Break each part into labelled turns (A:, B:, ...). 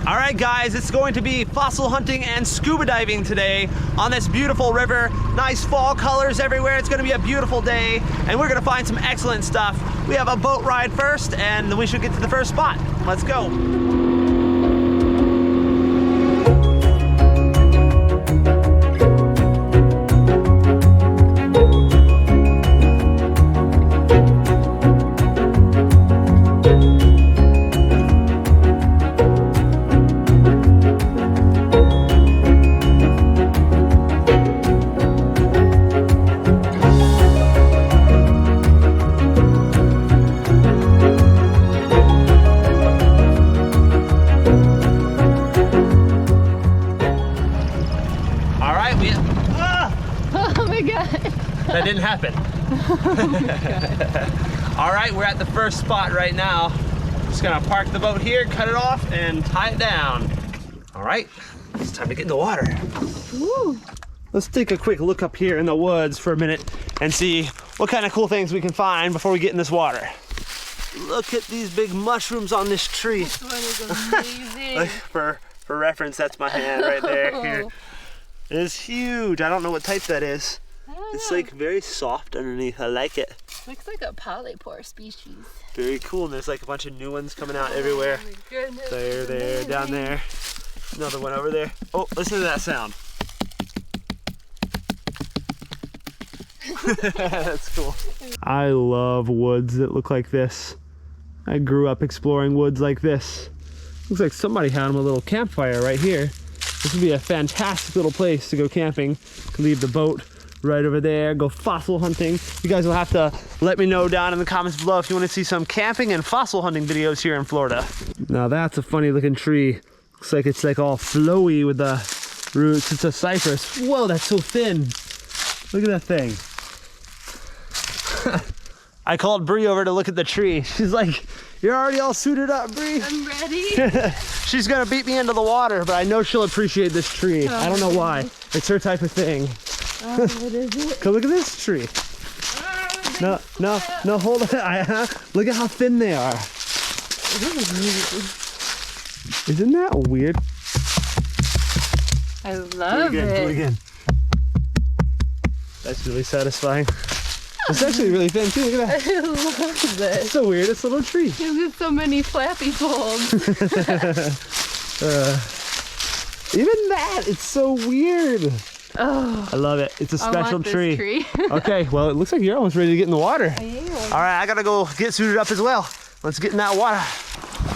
A: All right, guys, it's going to be fossil hunting and scuba diving today on this beautiful river. Nice fall colors everywhere. It's going to be a beautiful day, and we're going to find some excellent stuff. We have a boat ride first, and then we should get to the first spot. Let's go. That didn't happen.
B: Oh my God.
A: All right, we're at the first spot right now. Just gonna park the boat here, cut it off, and tie it down. All right, it's time to get in the water.
B: Woo.
A: Let's take a quick look up here in the woods for a minute and see what kind of cool things we can find before we get in this water. Look at these big mushrooms on this tree.
B: This one is amazing.
A: Like for reference, that's my hand right there. Here. It is huge. I don't know what type that is. It's like very soft underneath. I like it.
B: Looks like a polypore species.
A: Very cool. And there's like a bunch of new ones coming out everywhere.
B: Oh my goodness.
A: There, down there. Another one over there. Oh, listen to that sound. That's cool. I love woods that look like this. I grew up exploring woods like this. Looks like somebody had them a little campfire right here. This would be a fantastic little place to go camping. Leave the boat right over there, go fossil hunting. You guys will have to let me know down in the comments below if you want to see some camping and fossil hunting videos here in Florida. Now that's a funny looking tree. Looks like it's like all flowy with the roots. It's a cypress. Whoa, that's so thin. Look at that thing. I called Bree over to look at the tree. She's like, you're already all suited up, Bree.
B: I'm ready.
A: She's gonna beat me into the water, but I know she'll appreciate this tree. I don't know why. It's her type of thing.
B: Oh, what is it?
A: Go look at this tree. No, hold it. Look at how thin they are. Isn't that weird?
B: I love
A: Do it again. That's really satisfying. It's actually really thin too. Look at that.
B: I love this.
A: It's so weird. It's a little tree.
B: There's so many flappy folds.
A: Even that, it's so weird.
B: Oh,
A: I love it. It's a special
B: I want this
A: tree. Okay, well, it looks like you're almost ready to get in the water.
B: I am.
A: All right, I gotta go get suited up as well. Let's get in that water.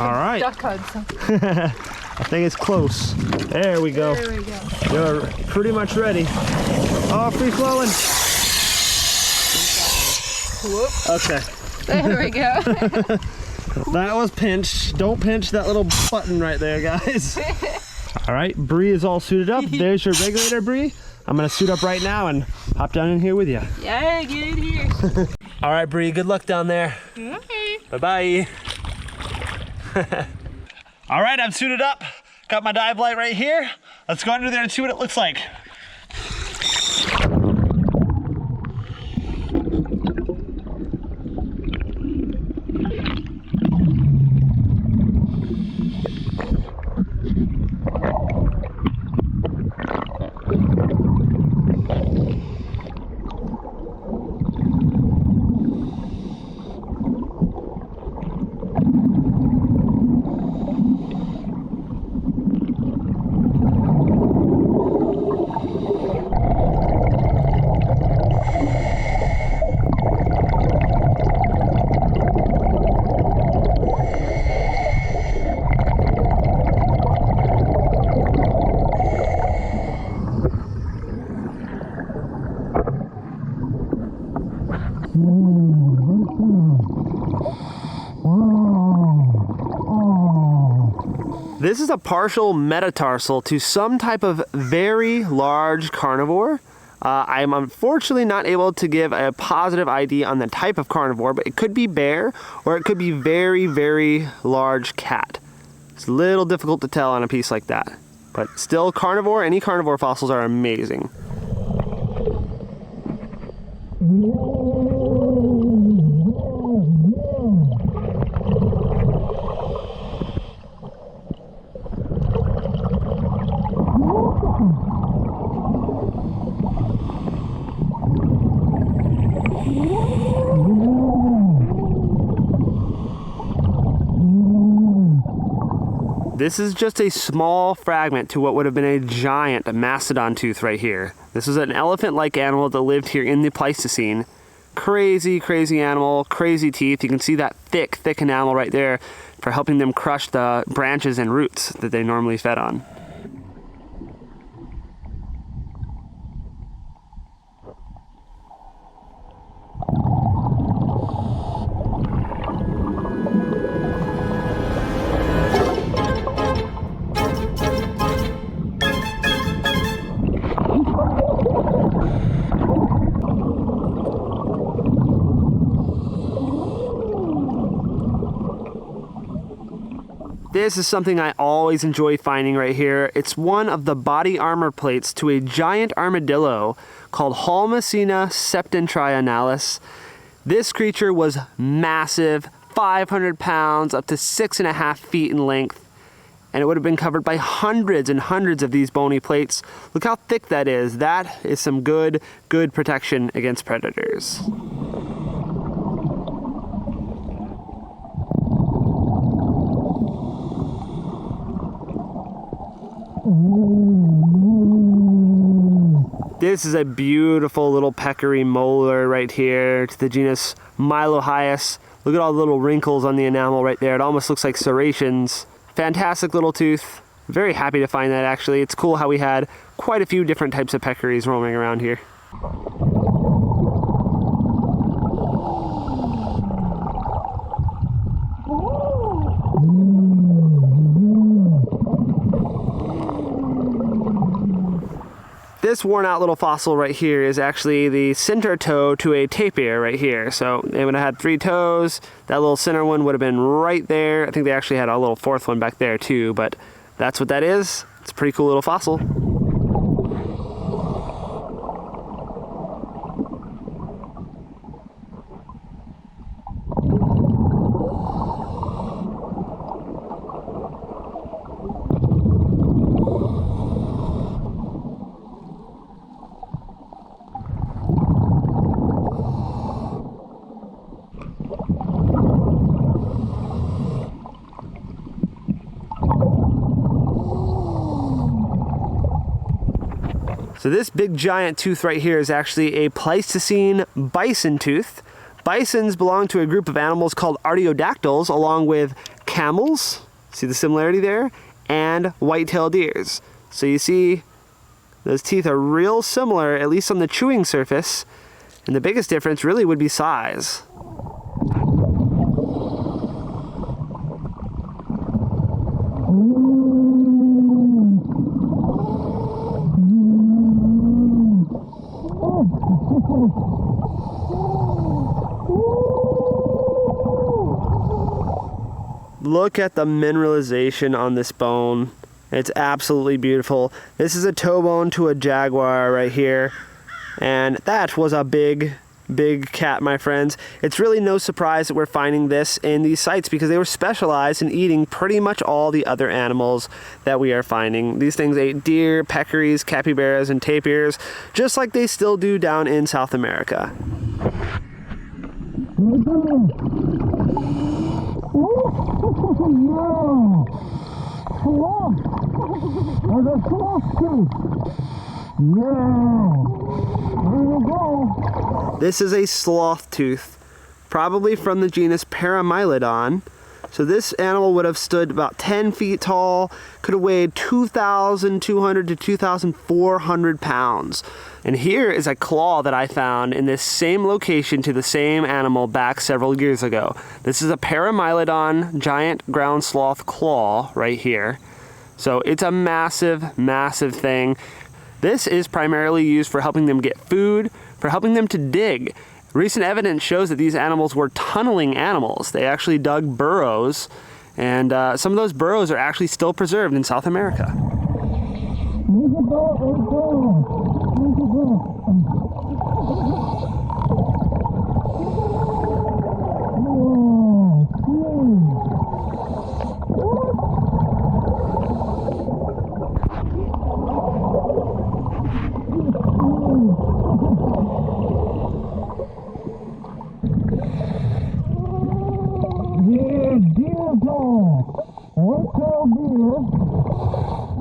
A: All right.
B: Duck hunt something.
A: I think it's close. There we go.
B: There we go.
A: You're pretty much ready. Oh, free flowing.
B: Whoop.
A: Okay.
B: There we go.
A: That was pinched. Don't pinch that little button right there, guys. All right, Bree is all suited up. There's your regulator, Bree. I'm gonna suit up right now and hop down in here with you.
B: Yeah, get in here.
A: All right, Bree, good luck down there.
B: Okay.
A: Bye-bye. All right, I'm suited up. Got my dive light right here. Let's go under there and see what it looks like. This is a partial metatarsal to some type of very large carnivore. I am unfortunately not able to give a positive ID on the type of carnivore, but it could be bear or it could be very, very large cat. It's a little difficult to tell on a piece like that, but still carnivore. Any carnivore fossils are amazing. This is just a small fragment to what would have been a giant Mastodon Tooth right here. This is an elephant-like animal that lived here in the Pleistocene. Crazy, crazy animal, crazy teeth. You can see that thick enamel right there for helping them crush the branches and roots that they normally fed on. This is something I always enjoy finding right here. It's one of the body armor plates to a giant armadillo called Halmacina septentrionalis. This creature was massive, 500 pounds, up to 6.5 feet in length, and it would have been covered by hundreds and hundreds of these bony plates. Look how thick that is. That is some good protection against predators. This is a beautiful little peccary molar right here to the genus Milohyas. Look at all the little wrinkles on the enamel right there. It almost looks like serrations. Fantastic little tooth. Very happy to find that actually. It's cool how we had quite a few different types of peccaries roaming around here. This worn out little fossil right here is actually the center toe to a tapir right here. So they would have had 3 toes. That little center one would have been right there. I think they actually had a little 4th one back there too, but that's what that is. It's a pretty cool little fossil. So this big giant tooth right here is actually a Pleistocene bison tooth. Bisons belong to a group of animals called artiodactyls, along with camels, see the similarity there, and white-tailed deers. So you see those teeth are real similar, at least on the chewing surface, and the biggest difference really would be size. Look at the mineralization on this bone. It's absolutely beautiful. This is a toe bone to a jaguar right here. And that was a big cat, my friends. It's really no surprise that we're finding this in these sites because they were specialized in eating pretty much all the other animals that we are finding. These things ate deer, peccaries, capybaras, and tapirs, just like they still do down in South America. This is a sloth tooth, probably from the genus Paramyton. So this animal would have stood about 10 feet tall, could have weighed 2,200 to 2,400 pounds. And here is a claw that I found in this same location to the same animal back several years ago. This is a Paramyton giant ground sloth claw right here. So it's a massive thing. This is primarily used for helping them get food, for helping them to dig. Recent evidence shows that these animals were tunneling animals. They actually dug burrows, and some of those burrows are actually still preserved in South America.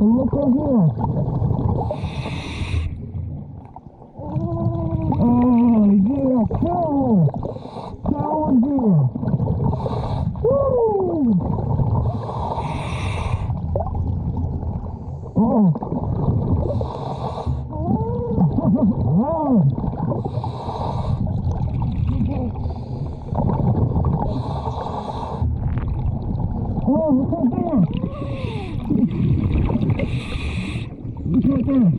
A: Look over here. Oh, yeah, cow. Cow in here. Woo! Oh. Oh, look right there. Look right there.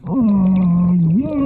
A: Oh, yeah.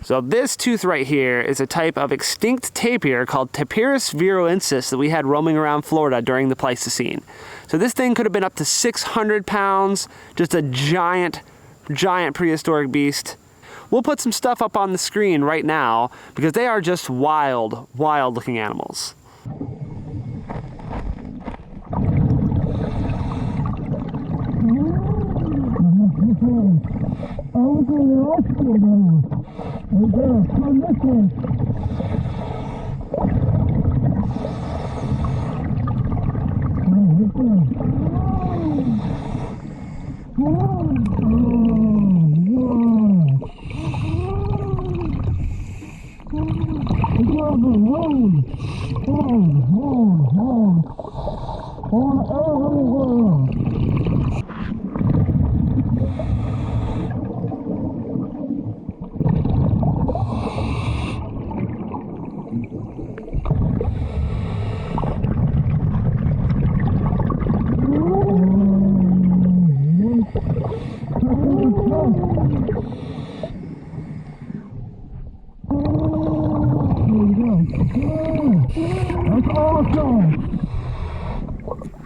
A: So this tooth right here is a type of extinct tapir called Tapirus viroensis that we had roaming around Florida during the Pleistocene. So this thing could have been up to 600 pounds, just a giant prehistoric beast. We'll put some stuff up on the screen right now because they are just wild looking animals.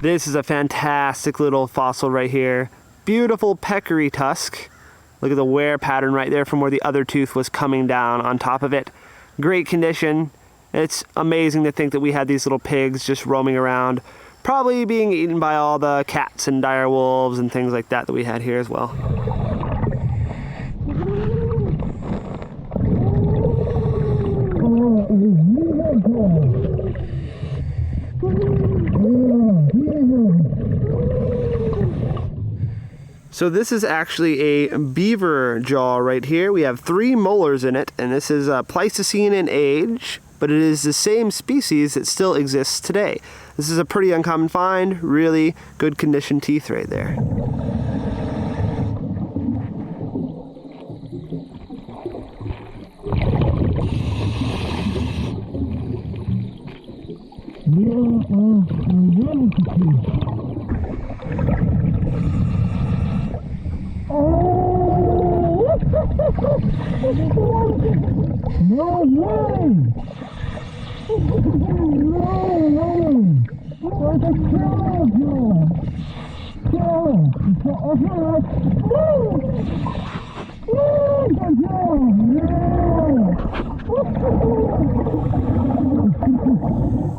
A: This is a fantastic little fossil right here. Beautiful Peccary Tusk. Look at the wear pattern right there from where the other tooth was coming down on top of it. Great condition. It's amazing to think that we had these little pigs just roaming around, probably being eaten by all the cats and dire wolves and things like that we had here as well. So this is actually a beaver jaw right here. We have 3 molars in it, and this is Pleistocene in age, but it is the same species that still exists today. This is a pretty uncommon find, really good condition teeth right there. No way!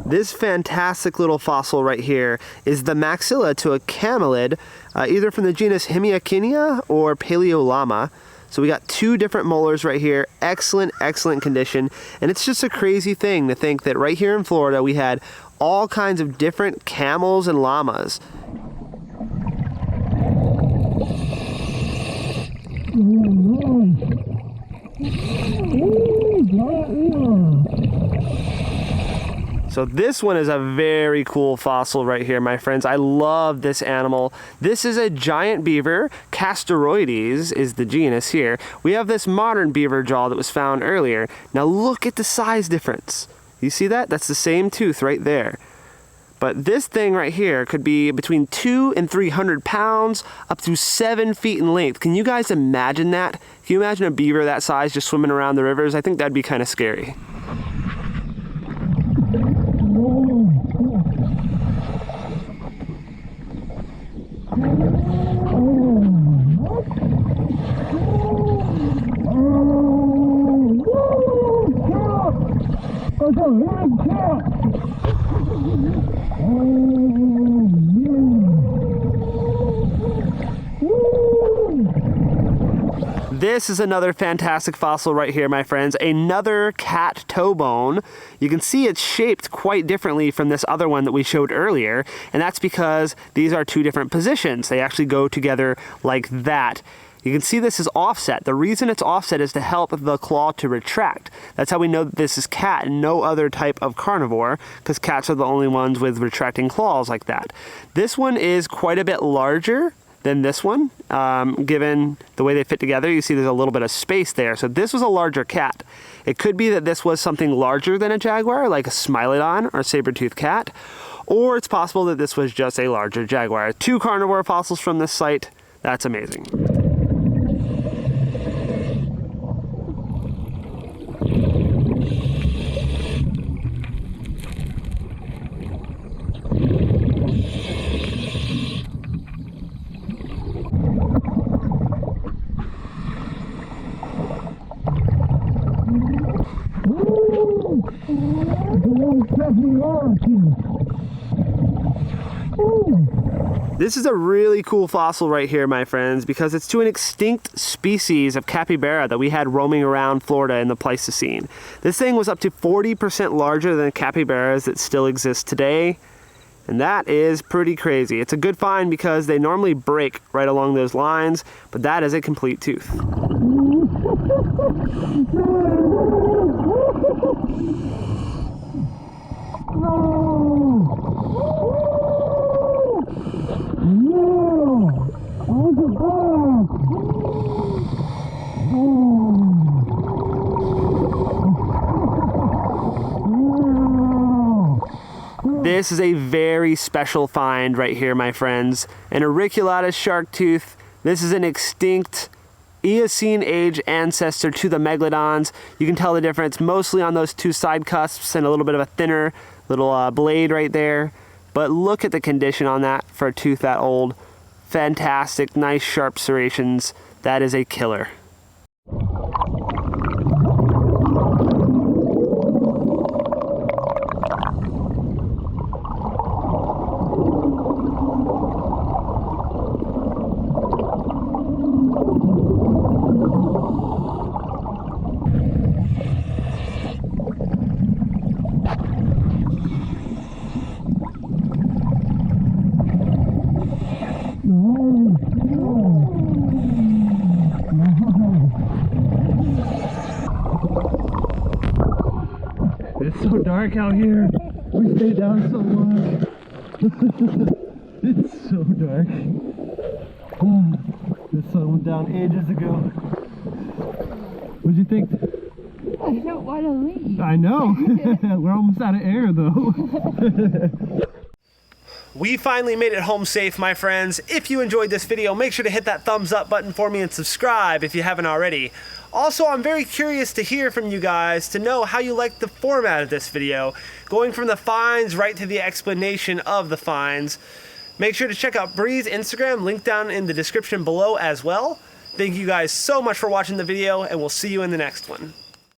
A: This fantastic little fossil right here is the maxilla to a camelid, either from the genus Hemiakinia or Paleolama. So we got 2 different molars right here, excellent condition. And it's just a crazy thing to think that right here in Florida we had all kinds of different camels and llamas. So this one is a very cool fossil right here, my friends. I love this animal. This is a giant beaver. Castoroides is the genus here. We have this modern beaver jaw that was found earlier. Now look at the size difference. You see that? That's the same tooth right there. But this thing right here could be between 200 and 300 pounds, up to 7 feet in length. Can you guys imagine that? Can you imagine a beaver that size just swimming around the rivers? I think that'd be kind of scary. This is another fantastic fossil right here, my friends. Another cat toe bone. You can see it's shaped quite differently from this other one that we showed earlier, and that's because these are two different positions. They actually go together like that. You can see this is offset. The reason it's offset is to help the claw to retract. That's how we know that this is cat and no other type of carnivore, because cats are the only ones with retracting claws like that. This one is quite a bit larger than this one, given the way they fit together. You see there's a little bit of space there. So this was a larger cat. It could be that this was something larger than a jaguar, like a Smilodon or saber-toothed cat, or it's possible that this was just a larger jaguar. 2 carnivore fossils from this site. That's amazing. This is a really cool fossil right here, my friends, because it's to an extinct species of capybara that we had roaming around Florida in the Pleistocene. This thing was up to 40% larger than capybaras that still exist today, and that is pretty crazy. It's a good find because they normally break right along those lines, but that is a complete tooth. This is a very special find right here, my friends. An Auriculatus shark tooth. This is an extinct Eocene age ancestor to the megalodons. You can tell the difference mostly on those 2 side cusps and a little bit of a thinner little blade right there. But look at the condition on that for a tooth that old. Fantastic, nice sharp serrations. That is a killer. It's so dark out here. We stayed down so long. It's so dark. The sun went down ages ago. What'd you think?
B: I don't want to leave.
A: I know. We're almost out of air though. We finally made it home safe, my friends. If you enjoyed this video, make sure to hit that thumbs up button for me and subscribe if you haven't already. Also, I'm very curious to hear from you guys to know how you like the format of this video, going from the finds right to the explanation of the finds. Make sure to check out Bree's Instagram, linked down in the description below as well. Thank you guys so much for watching the video, and we'll see you in the next one.